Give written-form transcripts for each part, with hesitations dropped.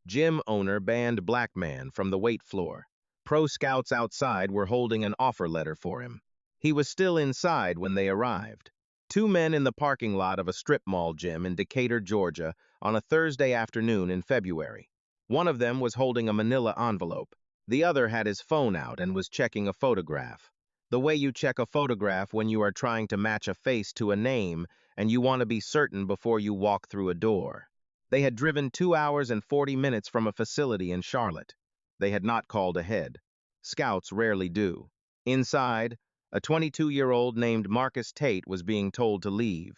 Gym owner banned black man from the weight floor. Pro scouts outside were holding an offer letter for him. He was still inside when they arrived. Two men in the parking lot of a strip mall gym in Decatur, Georgia, on a Thursday afternoon in February. One of them was holding a manila envelope. The other had his phone out and was checking a photograph. The way you check a photograph when you are trying to match a face to a name and you want to be certain before you walk through a door. They had driven 2 hours and 40 minutes from a facility in Charlotte. They had not called ahead. Scouts rarely do. Inside, a 22-year-old named Marcus Tate was being told to leave.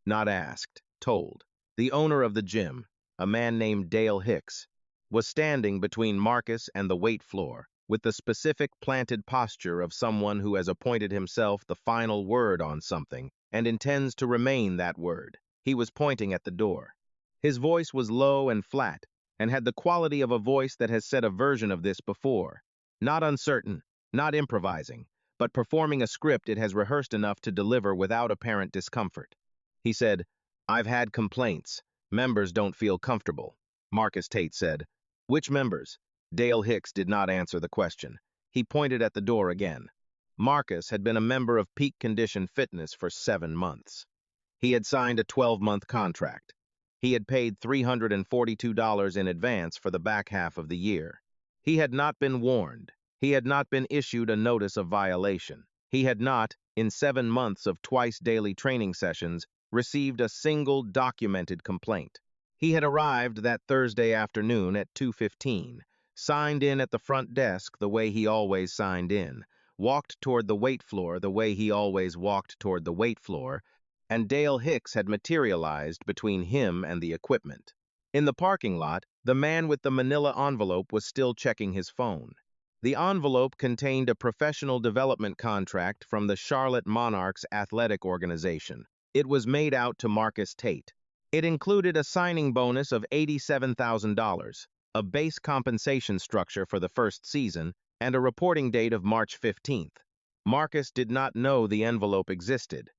Not asked, told. The owner of the gym, a man named Dale Hicks, was standing between Marcus and the weight floor, with the specific planted posture of someone who has appointed himself the final word on something and intends to remain that word. He was pointing at the door. His voice was low and flat, and had the quality of a voice that has said a version of this before. Not uncertain, not improvising, but performing a script it has rehearsed enough to deliver without apparent discomfort. He said, "I've had complaints. Members don't feel comfortable." Marcus Tate said, "Which members?" Dale Hicks did not answer the question. He pointed at the door again. Marcus had been a member of Peak Condition Fitness for 7 months. He had signed a 12-month contract. He had paid $342 in advance for the back half of the year. He had not been warned. He had not been issued a notice of violation. He had not, in 7 months of twice-daily training sessions, received a single documented complaint. He had arrived that Thursday afternoon at 2:15, signed in at the front desk the way he always signed in, walked toward the weight floor the way he always walked toward the weight floor, and Dale Hicks had materialized between him and the equipment. In the parking lot, the man with the manila envelope was still checking his phone. The envelope contained a professional development contract from the Charlotte Monarchs Athletic Organization. It was made out to Marcus Tate. It included a signing bonus of $87,000, a base compensation structure for the first season, and a reporting date of March 15th. Marcus did not know the envelope existed.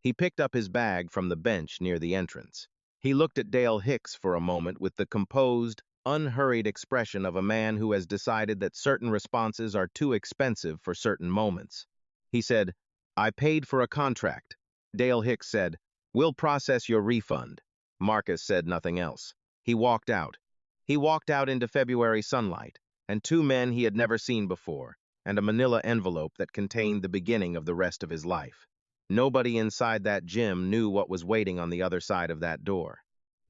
He picked up his bag from the bench near the entrance. He looked at Dale Hicks for a moment with the composed, unhurried expression of a man who has decided that certain responses are too expensive for certain moments. He said, "I paid for a contract." Dale Hicks said, "We'll process your refund." Marcus said nothing else. He walked out. He walked out into February sunlight, and two men he had never seen before, and a manila envelope that contained the beginning of the rest of his life. Nobody inside that gym knew what was waiting on the other side of that door.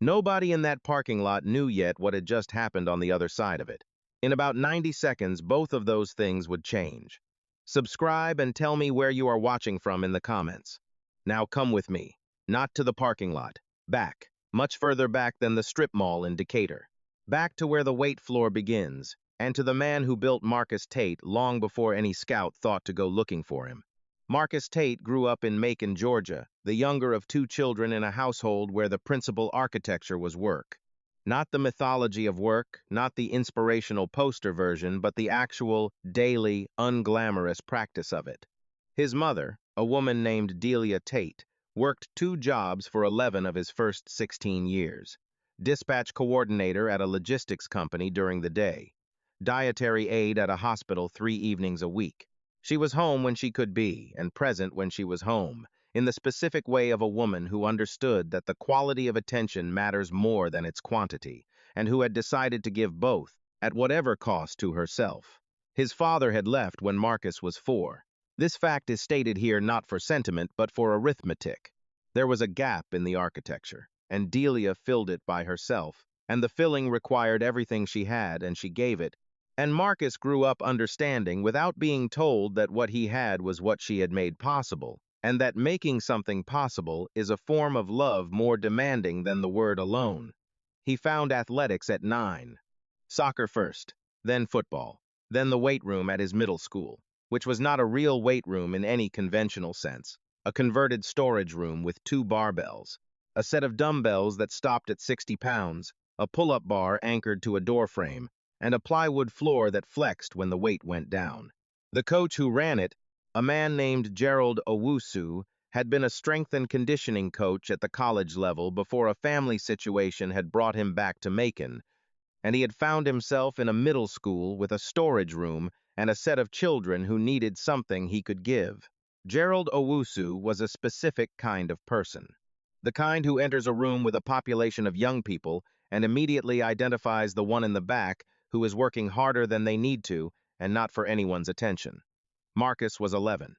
Nobody in that parking lot knew yet what had just happened on the other side of it. In about 90 seconds, both of those things would change. Subscribe and tell me where you are watching from in the comments. Now come with me, not to the parking lot, back, much further back than the strip mall in Decatur. Back to where the weight floor begins, and to the man who built Marcus Tate long before any scout thought to go looking for him. Marcus Tate grew up in Macon, Georgia, the younger of 2 children in a household where the principal architecture was work. Not the mythology of work, not the inspirational poster version, but the actual, daily, unglamorous practice of it. His mother, a woman named Delia Tate, worked 2 jobs for 11 of his first 16 years. Dispatch coordinator at a logistics company during the day. Dietary aide at a hospital 3 evenings a week. She was home when she could be, and present when she was home, in the specific way of a woman who understood that the quality of attention matters more than its quantity, and who had decided to give both, at whatever cost to herself. His father had left when Marcus was 4. This fact is stated here not for sentiment, but for arithmetic. There was a gap in the architecture, and Delia filled it by herself, and the filling required everything she had, and she gave it. And Marcus grew up understanding without being told that what he had was what she had made possible, and that making something possible is a form of love more demanding than the word alone. He found athletics at 9. Soccer first, then football, then the weight room at his middle school, which was not a real weight room in any conventional sense, a converted storage room with 2 barbells, a set of dumbbells that stopped at 60 pounds, a pull-up bar anchored to a door frame, and a plywood floor that flexed when the weight went down. The coach who ran it, a man named Gerald Owusu, had been a strength and conditioning coach at the college level before a family situation had brought him back to Macon. and he had found himself in a middle school with a storage room and a set of children who needed something he could give. Gerald Owusu was a specific kind of person. The kind who enters a room with a population of young people and immediately identifies the one in the back who is working harder than they need to and not for anyone's attention. Marcus was 11.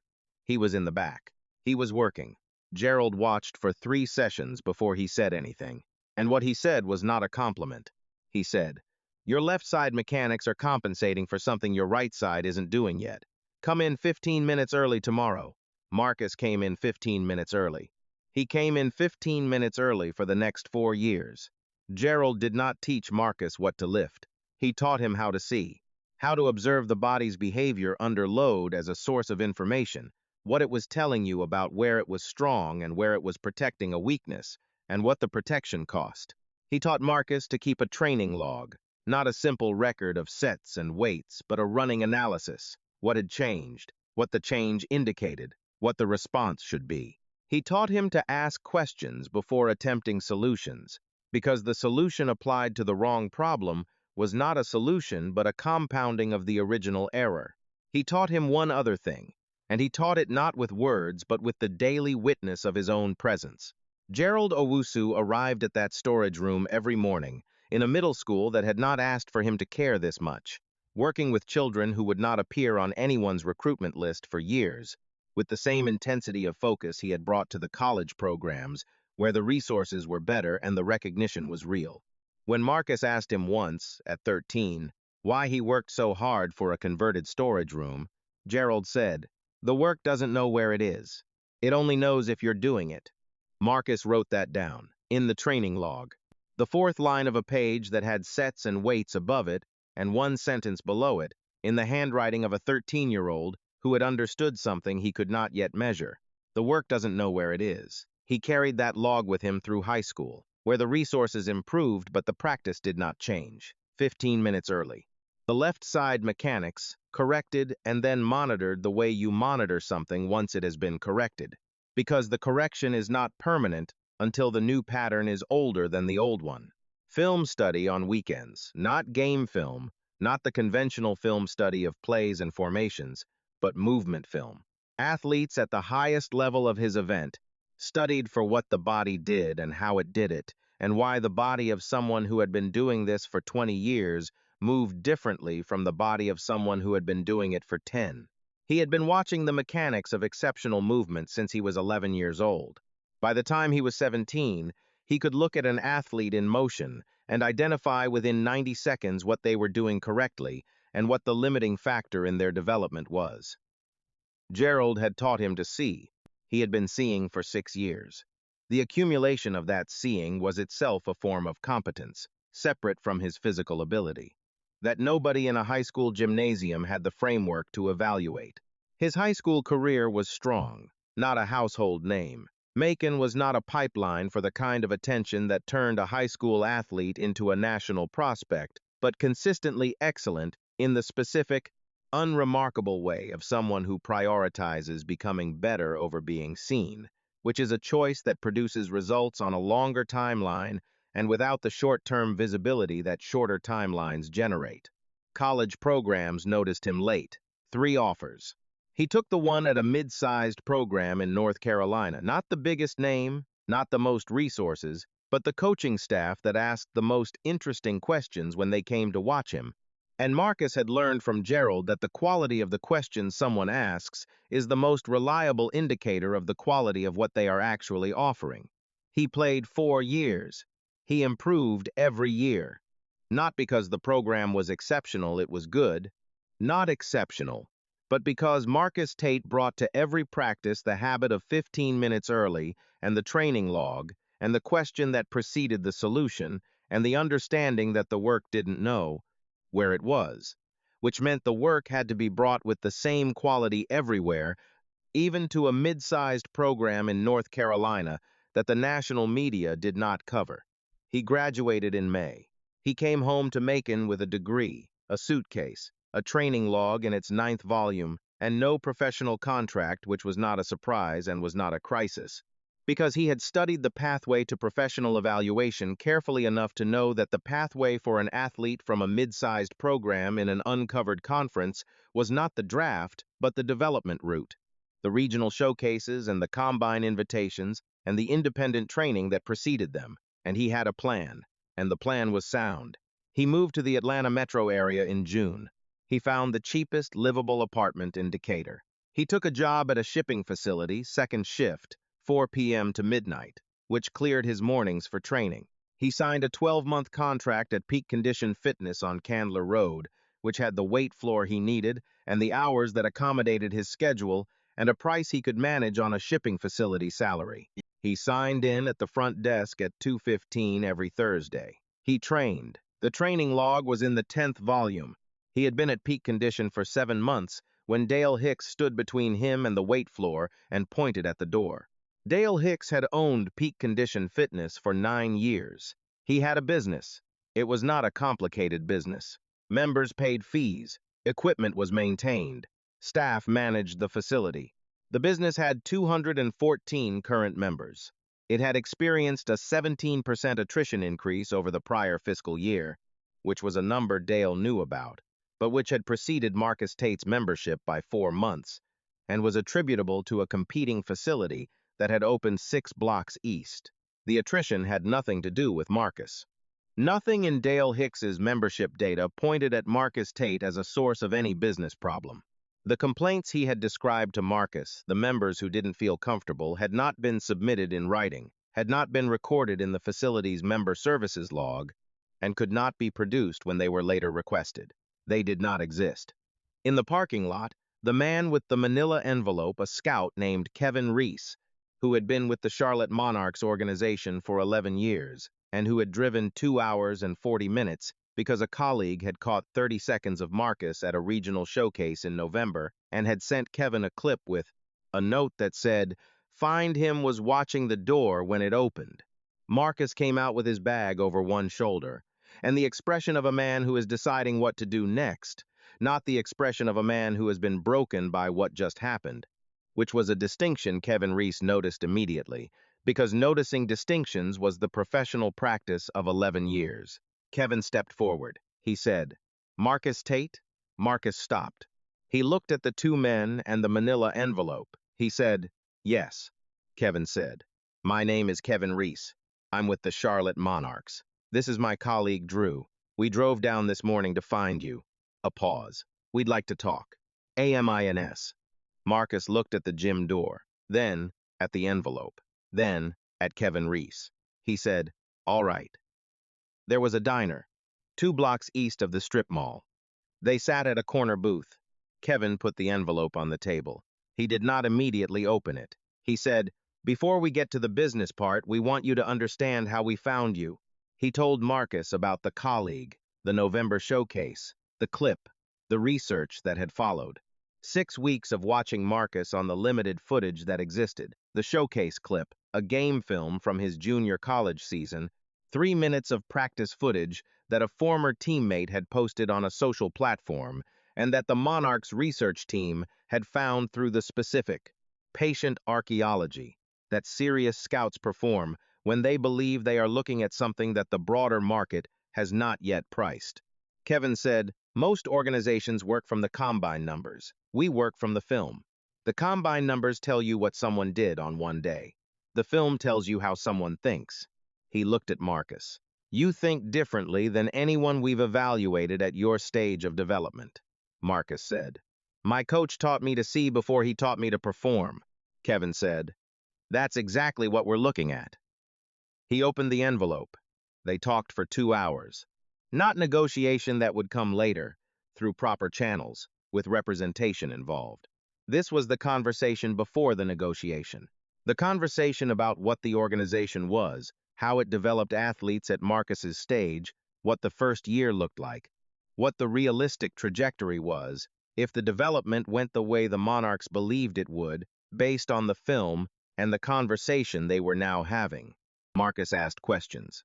He was in the back. He was working. Gerald watched for 3 sessions before he said anything. And what he said was not a compliment. He said, "Your left side mechanics are compensating for something your right side isn't doing yet. Come in 15 minutes early tomorrow." Marcus came in 15 minutes early. He came in 15 minutes early for the next 4 years. Gerald did not teach Marcus what to lift. He taught him how to see, how to observe the body's behavior under load as a source of information, what it was telling you about where it was strong and where it was protecting a weakness, and what the protection cost. He taught Marcus to keep a training log, not a simple record of sets and weights, but a running analysis, what had changed, what the change indicated, what the response should be. He taught him to ask questions before attempting solutions, because the solution applied to the wrong problem was not a solution but a compounding of the original error. He taught him one other thing, and he taught it not with words but with the daily witness of his own presence. Gerald Owusu arrived at that storage room every morning, in a middle school that had not asked for him to care this much, working with children who would not appear on anyone's recruitment list for years, with the same intensity of focus he had brought to the college programs, where the resources were better and the recognition was real. When Marcus asked him once, at 13, why he worked so hard for a converted storage room, Gerald said, "The work doesn't know where it is. It only knows if you're doing it." Marcus wrote that down, in the training log. The 4th line of a page that had sets and weights above it, and 1 sentence below it, in the handwriting of a 13-year-old who had understood something he could not yet measure. The work doesn't know where it is. He carried that log with him through high school, where the resources improved but the practice did not change. 15 minutes early. The left side mechanics corrected and then monitored the way you monitor something once it has been corrected, because the correction is not permanent until the new pattern is older than the old one. Film study on weekends, not game film, not the conventional film study of plays and formations, but movement film. Athletes at the highest level of his event studied for what the body did and how it did it, and why the body of someone who had been doing this for 20 years moved differently from the body of someone who had been doing it for 10. He had been watching the mechanics of exceptional movement since he was 11 years old. By the time he was 17, he could look at an athlete in motion and identify within 90 seconds what they were doing correctly and what the limiting factor in their development was. Gerald had taught him to see. He had been seeing for 6 years. The accumulation of that seeing was itself a form of competence, separate from his physical ability, that nobody in a high school gymnasium had the framework to evaluate. His high school career was strong, not a household name. Macon was not a pipeline for the kind of attention that turned a high school athlete into a national prospect, but consistently excellent in the specific, unremarkable way of someone who prioritizes becoming better over being seen, which is a choice that produces results on a longer timeline and without the short-term visibility that shorter timelines generate. College programs noticed him late. 3 offers. He took the one at a mid-sized program in North Carolina, not the biggest name, not the most resources, but the coaching staff that asked the most interesting questions when they came to watch him. And Marcus had learned from Gerald that the quality of the questions someone asks is the most reliable indicator of the quality of what they are actually offering. He played 4 years. He improved every year. Not because the program was exceptional, it was good. Not exceptional, but because Marcus Tate brought to every practice the habit of 15 minutes early and the training log and the question that preceded the solution and the understanding that the work didn't know where it was, which meant the work had to be brought with the same quality everywhere, even to a mid-sized program in North Carolina that the national media did not cover. He graduated in May. He came home to Macon with a degree, a suitcase, a training log in its 9th volume, and no professional contract, which was not a surprise and was not a crisis. because he had studied the pathway to professional evaluation carefully enough to know that the pathway for an athlete from a mid-sized program in an uncovered conference was not the draft, but the development route. The regional showcases and the combine invitations and the independent training that preceded them, and he had a plan, and the plan was sound. He moved to the Atlanta metro area in June. He found the cheapest livable apartment in Decatur. He took a job at a shipping facility, second shift, 4 p.m. to midnight, which cleared his mornings for training. He signed a 12-month contract at Peak Condition Fitness on Candler Road, which had the weight floor he needed and the hours that accommodated his schedule and a price he could manage on a shipping facility salary. He signed in at the front desk at 2:15 every Thursday. He trained. The training log was in the 10th volume. He had been at peak condition for 7 months when Dale Hicks stood between him and the weight floor and pointed at the door. Dale Hicks had owned Peak Condition Fitness for 9 years. He had a business. It was not a complicated business. Members paid fees. Equipment was maintained. Staff managed the facility. The business had 214 current members. It had experienced a 17% attrition increase over the prior fiscal year, which was a number Dale knew about, but which had preceded Marcus Tate's membership by 4 months, and was attributable to a competing facility that had opened 6 blocks east. The attrition had nothing to do with Marcus. Nothing in Dale Hicks's membership data pointed at Marcus Tate as a source of any business problem. The complaints he had described to Marcus, the members who didn't feel comfortable, had not been submitted in writing, had not been recorded in the facility's member services log, and could not be produced when they were later requested. They did not exist. In the parking lot, the man with the manila envelope, a scout named Kevin Reese, who had been with the Charlotte Monarchs organization for 11 years, and who had driven 2 hours and 40 minutes because a colleague had caught 30 seconds of Marcus at a regional showcase in November and had sent Kevin a clip with a note that said, "Find him was watching the door when it opened." Marcus came out with his bag over one shoulder, and the expression of a man who is deciding what to do next, not the expression of a man who has been broken by what just happened, which was a distinction Kevin Reese noticed immediately, because noticing distinctions was the professional practice of 11 years. Kevin stepped forward. He said, "Marcus Tate?" Marcus stopped. He looked at the 2 men and the manila envelope. He said, "Yes." Kevin said, "My name is Kevin Reese. I'm with the Charlotte Monarchs. This is my colleague Drew. We drove down this morning to find you." A pause. "We'd like to talk." AMINS. Marcus looked at the gym door, then at the envelope, then at Kevin Reese. He said, "All right." There was a diner, 2 blocks east of the strip mall. They sat at a corner booth. Kevin put the envelope on the table. He did not immediately open it. He said, "Before we get to the business part, we want you to understand how we found you." He told Marcus about the colleague, the November showcase, the clip, the research that had followed. 6 weeks of watching Marcus on the limited footage that existed, the showcase clip, a game film from his junior college season, 3 minutes of practice footage that a former teammate had posted on a social platform, and that the Monarchs research team had found through the specific patient archaeology that serious scouts perform when they believe they are looking at something that the broader market has not yet priced. Kevin said, "Most organizations work from the combine numbers. We work from the film. The combine numbers tell you what someone did on one day. The film tells you how someone thinks." He looked at Marcus. "You think differently than anyone we've evaluated at your stage of development," Marcus said. "My coach taught me to see before he taught me to perform," Kevin said. "That's exactly what we're looking at." He opened the envelope. They talked for 2 hours. Not negotiation that would come later, through proper channels, with representation involved. This was the conversation before the negotiation. The conversation about what the organization was, how it developed athletes at Marcus's stage, what the first year looked like, what the realistic trajectory was, if the development went the way the Monarchs believed it would, based on the film and the conversation they were now having. Marcus asked questions.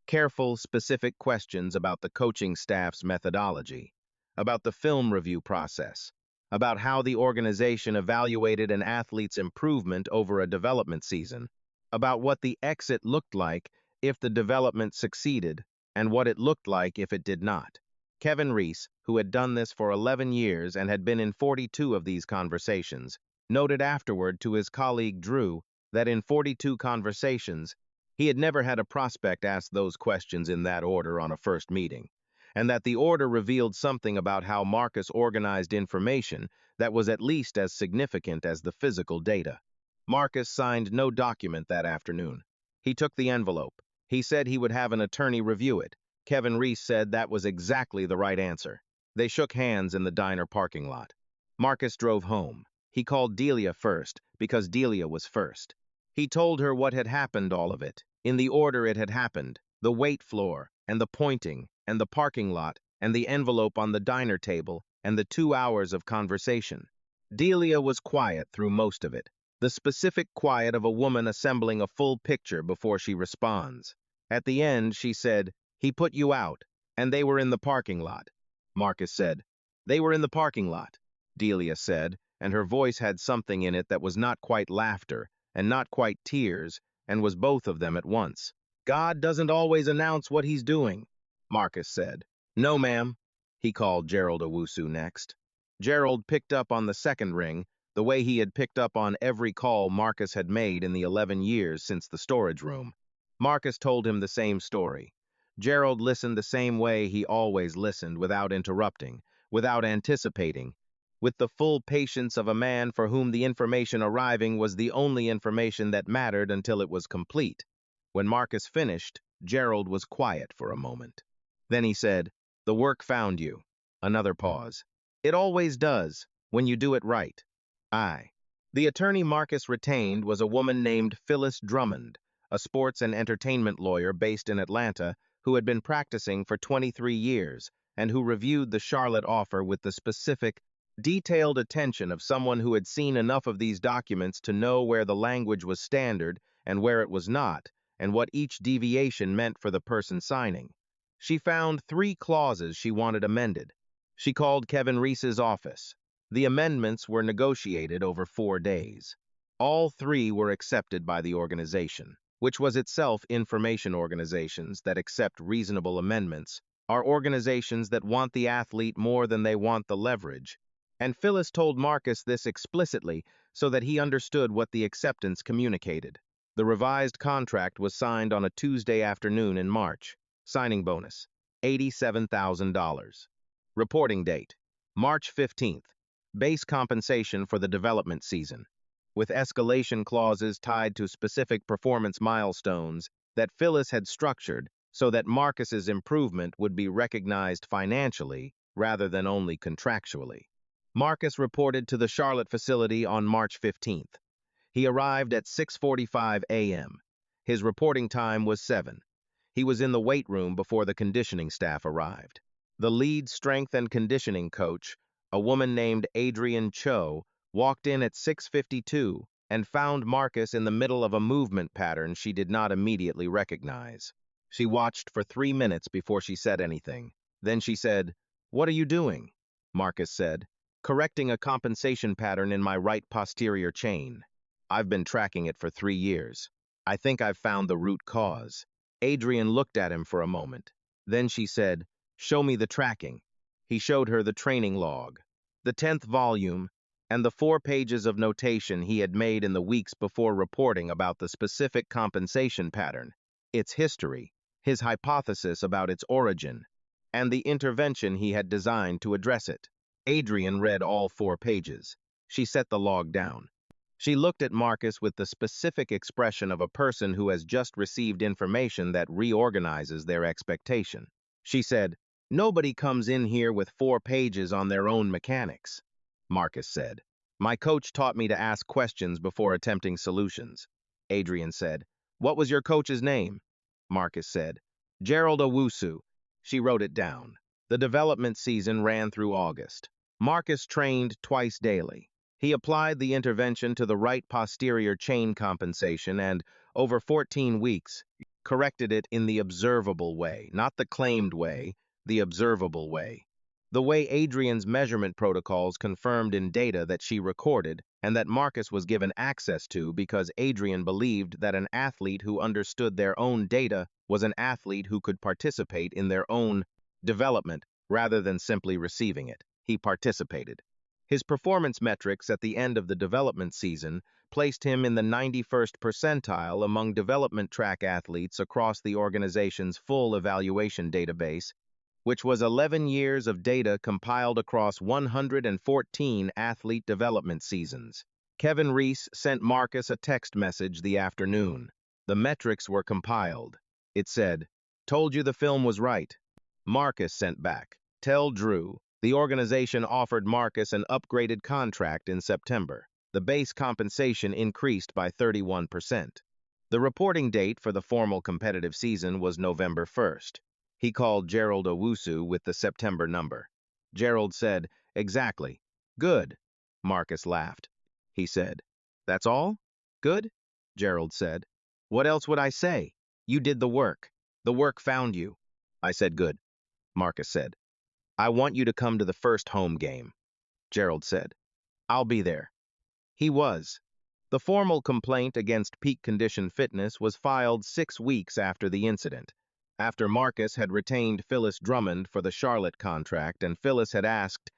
Careful, specific questions about the coaching staff's methodology, about the film review process, about how the organization evaluated an athlete's improvement over a development season, about what the exit looked like if the development succeeded and what it looked like if it did not. Kevin Reese, who had done this for 11 years and had been in 42 of these conversations, noted afterward to his colleague Drew that in 42 conversations, he had never had a prospect ask those questions in that order on a first meeting, and that the order revealed something about how Marcus organized information that was at least as significant as the physical data. Marcus signed no document that afternoon. He took the envelope. He said he would have an attorney review it. Kevin Reese said that was exactly the right answer. They shook hands in the diner parking lot. Marcus drove home. He called Delia first, because Delia was first. He told her what had happened, all of it, in the order it had happened, the weight floor, and the pointing, and the parking lot, and the envelope on the diner table, and the 2 hours of conversation. Delia was quiet through most of it, the specific quiet of a woman assembling a full picture before she responds. At the end, she said, "He put you out, and they were in the parking lot." Marcus said, "They were in the parking lot," Delia said, and her voice had something in it that was not quite laughter, and not quite tears, and was both of them at once. "God doesn't always announce what he's doing," Marcus said. "No, ma'am," he called Gerald Owusu next. Gerald picked up on the second ring, the way he had picked up on every call Marcus had made in the 11 years since the storage room. Marcus told him the same story. Gerald listened the same way he always listened, without interrupting, without anticipating, with the full patience of a man for whom the information arriving was the only information that mattered until it was complete. When Marcus finished, Gerald was quiet for a moment. Then he said, "The work found you." Another pause. "It always does, when you do it right." Aye. The attorney Marcus retained was a woman named Phyllis Drummond, a sports and entertainment lawyer based in Atlanta who had been practicing for 23 years and who reviewed the Charlotte offer with the specific, detailed attention of someone who had seen enough of these documents to know where the language was standard and where it was not, and what each deviation meant for the person signing. She found 3 clauses she wanted amended. She called Kevin Reese's office. The amendments were negotiated over 4 days. All 3 were accepted by the organization, which was itself information organizations that accept reasonable amendments, are organizations that want the athlete more than they want the leverage. And Phyllis told Marcus this explicitly so that he understood what the acceptance communicated. The revised contract was signed on a Tuesday afternoon in March. Signing bonus, $87,000. Reporting date, March 15th. Base compensation for the development season, with escalation clauses tied to specific performance milestones that Phyllis had structured so that Marcus's improvement would be recognized financially rather than only contractually. Marcus reported to the Charlotte facility on March 15th. He arrived at 6:45 a.m. His reporting time was 7. He was in the weight room before the conditioning staff arrived. The lead strength and conditioning coach, a woman named Adrienne Cho, walked in at 6:52 and found Marcus in the middle of a movement pattern she did not immediately recognize. She watched for 3 minutes before she said anything. Then she said, "What are you doing?" Marcus said, "Correcting a compensation pattern in my right posterior chain. I've been tracking it for 3 years. I think I've found the root cause." Adrienne looked at him for a moment. Then she said, "Show me the tracking." He showed her the training log, the 10th volume, and the 4 pages of notation he had made in the weeks before reporting about the specific compensation pattern, its history, his hypothesis about its origin, and the intervention he had designed to address it. Adrienne read all 4 pages. She set the log down. She looked at Marcus with the specific expression of a person who has just received information that reorganizes their expectation. She said, "Nobody comes in here with 4 pages on their own mechanics," Marcus said. "My coach taught me to ask questions before attempting solutions." Adrienne said, "What was your coach's name?" Marcus said, "Gerald Owusu." She wrote it down. The development season ran through August. Marcus trained twice daily. He applied the intervention to the right posterior chain compensation and, over 14 weeks, corrected it in the observable way, not the claimed way, the observable way. The way Adrian's measurement protocols confirmed in data that she recorded and that Marcus was given access to because Adrian believed that an athlete who understood their own data was an athlete who could participate in their own development rather than simply receiving it. He participated. His performance metrics at the end of the development season placed him in the 91st percentile among development track athletes across the organization's full evaluation database, which was 11 years of data compiled across 114 athlete development seasons. Kevin Reese sent Marcus a text message the afternoon. The metrics were compiled. It said, "Told you the film was right." Marcus sent back, "Tell Drew." The organization offered Marcus an upgraded contract in September. The base compensation increased by 31%. The reporting date for the formal competitive season was November 1st. He called Gerald Owusu with the September number. Gerald said, "Exactly. Good." Marcus laughed. He said, "That's all? Good?" Gerald said. "What else would I say? You did the work. The work found you." I said, "Good." Marcus said, "I want you to come to the first home game." Gerald said, "I'll be there." He was. The formal complaint against Peak Condition Fitness was filed 6 weeks after the incident, after Marcus had retained Phyllis Drummond for the Charlotte contract and Phyllis had asked,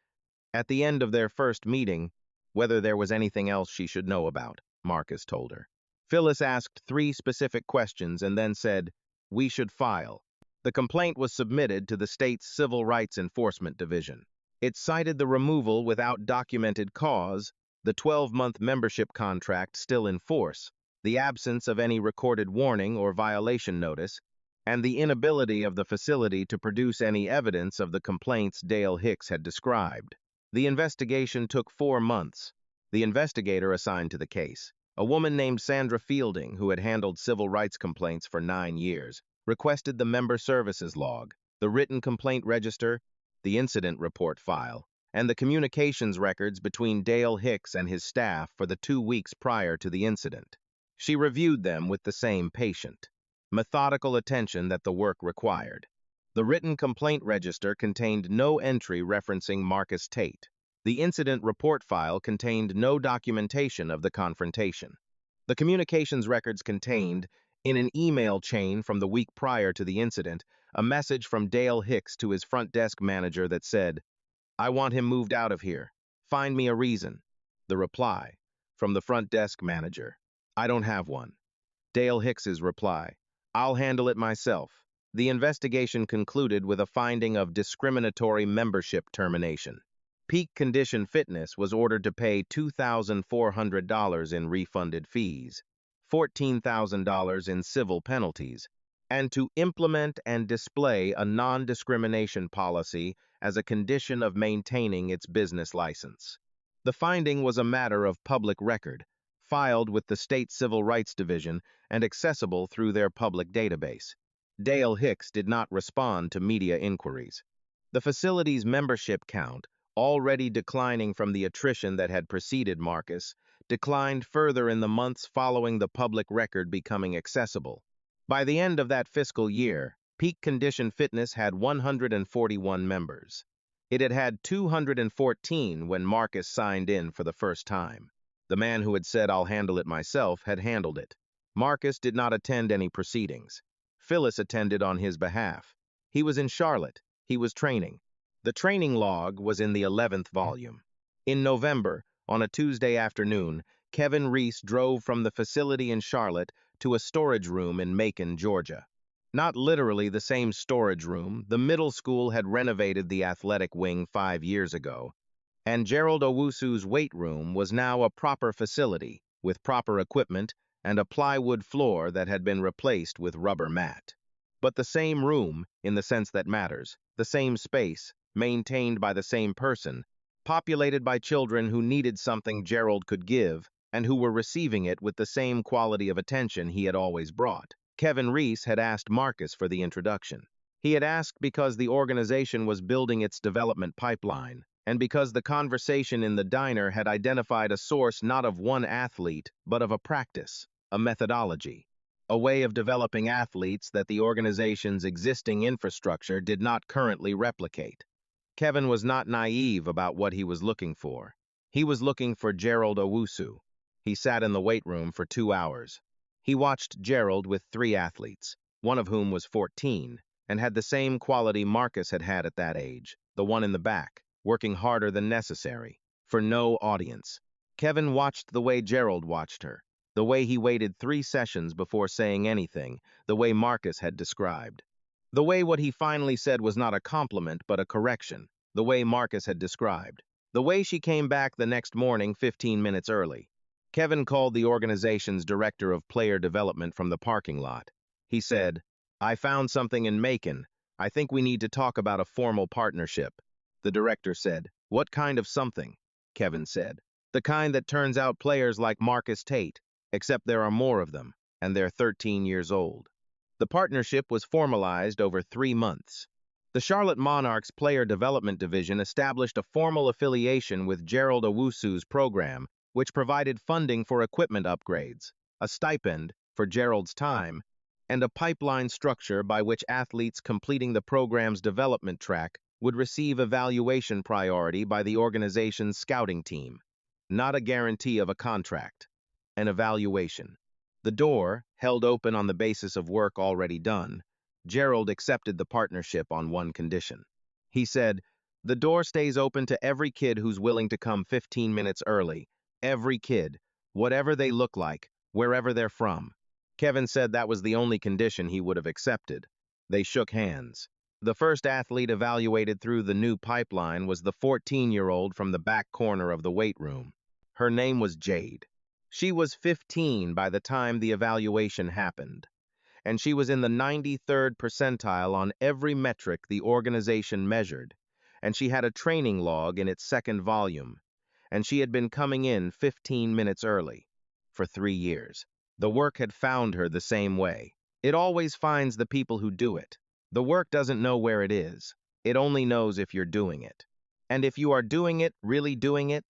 at the end of their first meeting, whether there was anything else she should know about, Marcus told her. Phyllis asked 3 specific questions and then said, "We should file." The complaint was submitted to the state's Civil Rights Enforcement Division. It cited the removal without documented cause, the 12-month membership contract still in force, the absence of any recorded warning or violation notice, and the inability of the facility to produce any evidence of the complaints Dale Hicks had described. The investigation took 4 months. The investigator assigned to the case, a woman named Sandra Fielding, who had handled civil rights complaints for 9 years, requested the member services log, the written complaint register, the incident report file, and the communications records between Dale Hicks and his staff for the 2 weeks prior to the incident. She reviewed them with the same patient, methodical attention that the work required. The written complaint register contained no entry referencing Marcus Tate. The incident report file contained no documentation of the confrontation. The communications records contained, in an email chain from the week prior to the incident, a message from Dale Hicks to his front desk manager that said, "I want him moved out of here. Find me a reason." The reply, from the front desk manager, "I don't have one." Dale Hicks's reply, "I'll handle it myself." The investigation concluded with a finding of discriminatory membership termination. Peak Condition Fitness was ordered to pay $2,400 in refunded fees, $14,000 in civil penalties, and to implement and display a non-discrimination policy as a condition of maintaining its business license. The finding was a matter of public record, filed with the State Civil Rights Division and accessible through their public database. Dale Hicks did not respond to media inquiries. The facility's membership count, already declining from the attrition that had preceded Marcus, declined further in the months following the public record becoming accessible. By the end of that fiscal year, Peak Condition Fitness had 141 members. It had had 214 when Marcus signed in for the first time. The man who had said, "I'll handle it myself," had handled it. Marcus did not attend any proceedings. Phyllis attended on his behalf. He was in Charlotte. He was training. The training log was in the 11th volume. In November, on a Tuesday afternoon, Kevin Reese drove from the facility in Charlotte to a storage room in Macon, Georgia. Not literally the same storage room, the middle school had renovated the athletic wing 5 years ago, and Gerald Owusu's weight room was now a proper facility, with proper equipment and a plywood floor that had been replaced with rubber mat. But the same room, in the sense that matters, the same space, maintained by the same person, populated by children who needed something Gerald could give and who were receiving it with the same quality of attention he had always brought. Kevin Reese had asked Marcus for the introduction. He had asked because the organization was building its development pipeline, and because the conversation in the diner had identified a source not of one athlete, but of a practice, a methodology, a way of developing athletes that the organization's existing infrastructure did not currently replicate. Kevin was not naive about what he was looking for. He was looking for Gerald Owusu. He sat in the weight room for 2 hours. He watched Gerald with 3 athletes, one of whom was 14, and had the same quality Marcus had had at that age, the one in the back, working harder than necessary, for no audience. Kevin watched the way Gerald watched her, the way he waited 3 sessions before saying anything, the way Marcus had described. The way what he finally said was not a compliment but a correction, the way Marcus had described. The way she came back the next morning 15 minutes early. Kevin called the organization's director of player development from the parking lot. He said, "I found something in Macon. I think we need to talk about a formal partnership." The director said, "What kind of something?" Kevin said, "The kind that turns out players like Marcus Tate, except there are more of them, and they're 13 years old." The partnership was formalized over 3 months. The Charlotte Monarchs Player Development Division established a formal affiliation with Gerald Owusu's program, which provided funding for equipment upgrades, a stipend for Gerald's time, and a pipeline structure by which athletes completing the program's development track would receive evaluation priority by the organization's scouting team. Not a guarantee of a contract. An evaluation. The door, held open on the basis of work already done, Gerald accepted the partnership on one condition. He said, "The door stays open to every kid who's willing to come 15 minutes early. Every kid, whatever they look like, wherever they're from." Kevin said that was the only condition he would have accepted. They shook hands. The first athlete evaluated through the new pipeline was the 14-year-old from the back corner of the weight room. Her name was Jade. She was 15 by the time the evaluation happened, and she was in the 93rd percentile on every metric the organization measured, and she had a training log in its second volume, and she had been coming in 15 minutes early for 3 years. The work had found her the same way. It always finds the people who do it. The work doesn't know where it is. It only knows if you're doing it. And if you are doing it, really doing it,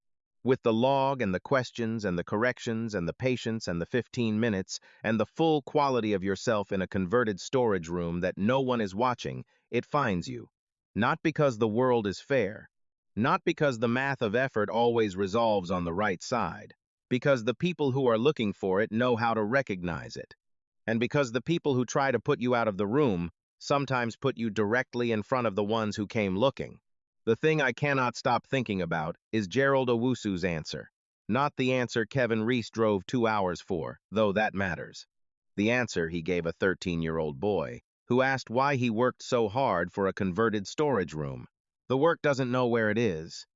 with the log and the questions and the corrections and the patience and the 15 minutes and the full quality of yourself in a converted storage room that no one is watching, it finds you. Not because the world is fair, not because the math of effort always resolves on the right side, because the people who are looking for it know how to recognize it, and because the people who try to put you out of the room sometimes put you directly in front of the ones who came looking. The thing I cannot stop thinking about is Gerald Owusu's answer. Not the answer Kevin Reese drove 2 hours for, though that matters. The answer he gave a 13-year-old boy who asked why he worked so hard for a converted storage room. The work doesn't know where it is.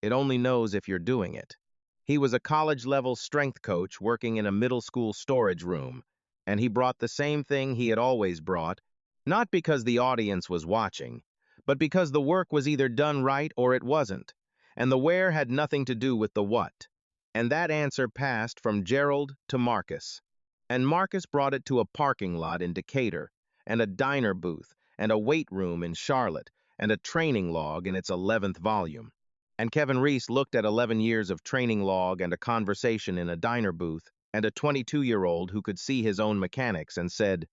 It only knows if you're doing it. He was a college-level strength coach working in a middle school storage room, and he brought the same thing he had always brought, not because the audience was watching, but because the work was either done right or it wasn't, and the where had nothing to do with the what. And that answer passed from Gerald to Marcus. And Marcus brought it to a parking lot in Decatur, and a diner booth, and a weight room in Charlotte, and a training log in its 11th volume. And Kevin Reese looked at 11 years of training log and a conversation in a diner booth, and a 22-year-old who could see his own mechanics and said,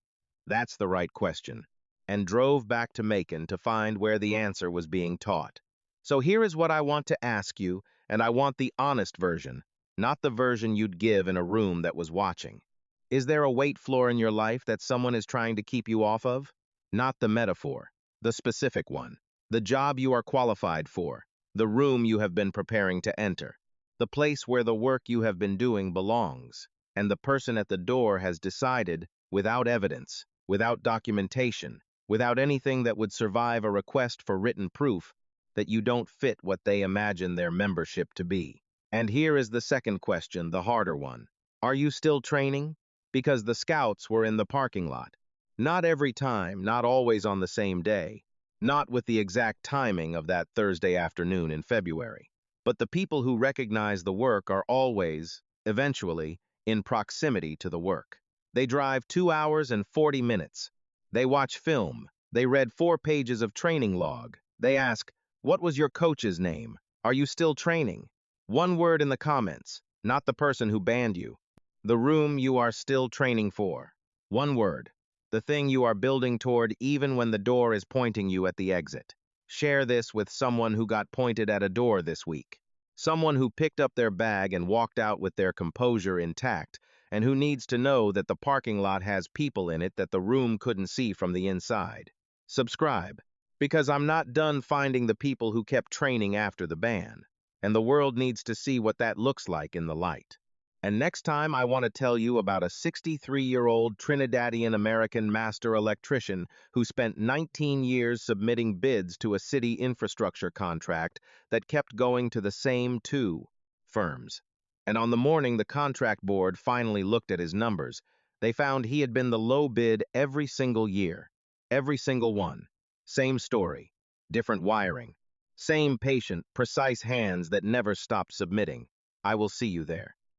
"That's the right question," and drove back to Macon to find where the answer was being taught. So here is what I want to ask you, and I want the honest version, not the version you'd give in a room that was watching. Is there a weight floor in your life that someone is trying to keep you off of? Not the metaphor, the specific one. The job you are qualified for, the room you have been preparing to enter, the place where the work you have been doing belongs, and the person at the door has decided, without evidence, without documentation, without anything that would survive a request for written proof, that you don't fit what they imagine their membership to be. And here is the second question, the harder one. Are you still training? Because the scouts were in the parking lot. Not every time, not always on the same day, not with the exact timing of that Thursday afternoon in February. But the people who recognize the work are always, eventually, in proximity to the work. They drive 2 hours and 40 minutes. They watch film. They read 4 pages of training log. They ask, "What was your coach's name? Are you still training?" One word in the comments, not the person who banned you. The room you are still training for. One word. The thing you are building toward even when the door is pointing you at the exit. Share this with someone who got pointed at a door this week. Someone who picked up their bag and walked out with their composure intact, and who needs to know that the parking lot has people in it that the room couldn't see from the inside. Subscribe, because I'm not done finding the people who kept training after the ban, and the world needs to see what that looks like in the light. And next time, I want to tell you about a 63-year-old Trinidadian American master electrician who spent 19 years submitting bids to a city infrastructure contract that kept going to the same two firms. And on the morning the contract board finally looked at his numbers, they found he had been the low bid every single year. Every single one. Same story, different wiring. Same patient, precise hands that never stopped submitting. I will see you there.